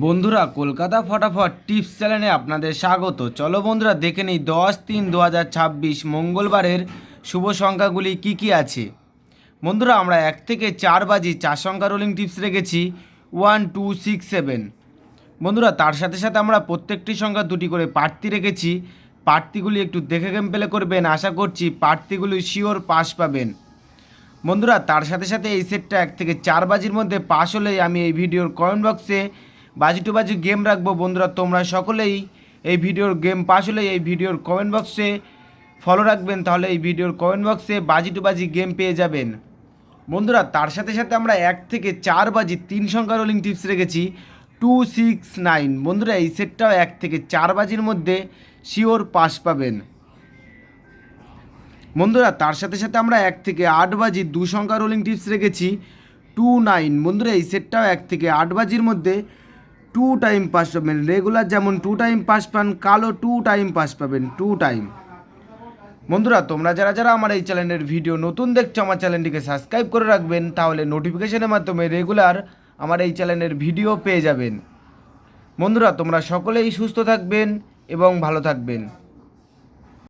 বন্ধুরা কলকাতা ফটাফট টিপস চ্যানেলে আপনাদের স্বাগত। চলো বন্ধুরা দেখে নিই 10-3-2026 মঙ্গলবারের শুভ সংখ্যাগুলি কি কি আছে। বন্ধুরা আমরা 1 থেকে 4 বাজি 4 সংখ্যা রোলিং টিপস রেখেছি 1, 2, 6, 7। বন্ধুরা তার সাথে সাথে আমরা প্রত্যেকটি সংখ্যা দুটি করে প্রার্থী রেখেছি। প্রার্থীগুলি একটু দেখে গেম প্লে করবেন, আশা করছি প্রার্থীগুলি শিওর পাস পাবেন। বন্ধুরা তার সাথে সাথে এই সেটটা 1 থেকে 4 বাজির মধ্যে পাস হলেই আমি এই ভিডিওর কমেন্ট বক্সে বাজি টু বাজি গেম রাখবো। বন্ধুরা তোমরা সকলেই এই ভিডিওর গেম পাস হলে এই ভিডিওর কমেন্ট বক্সে ফলো রাখবেন, তাহলে এই ভিডিওর কমেন্ট বক্সে বাজি টু বাজি গেম পেয়ে যাবেন। বন্ধুরা তার সাথে সাথে আমরা 1 থেকে 4 বাজি 3 সংখ্যা রোলিং টিপস রেখেছি 2, 6, 9। বন্ধুরা এই সেটটাও 1 থেকে 4 বাজির মধ্যে শিওর পাস পাবেন। বন্ধুরা তার সাথে সাথে আমরা 1 থেকে 8 বাজি 2 সংখ্যা রোলিং টিপস রেখেছি 2, 9। বন্ধুরা এই সেটটাও 1 থেকে 8 বাজির মধ্যে 2 টাইম পাস পাবেন। রেগুলার যেমন 2 টাইম পাস পান, কালো 2 টাইম পাস পাবেন, 2 টাইম। বন্ধুরা তোমরা যারা যারা আমার এই চ্যানেলের ভিডিও নতুন দেখছো আমার চ্যানেলটিকে সাবস্ক্রাইব করে রাখবেন, তাহলে নোটিফিকেশনের মাধ্যমে রেগুলার আমার এই চ্যানেলের ভিডিও পেয়ে যাবেন। বন্ধুরা তোমরা সকলেই সুস্থ থাকবেন এবং ভালো থাকবেন।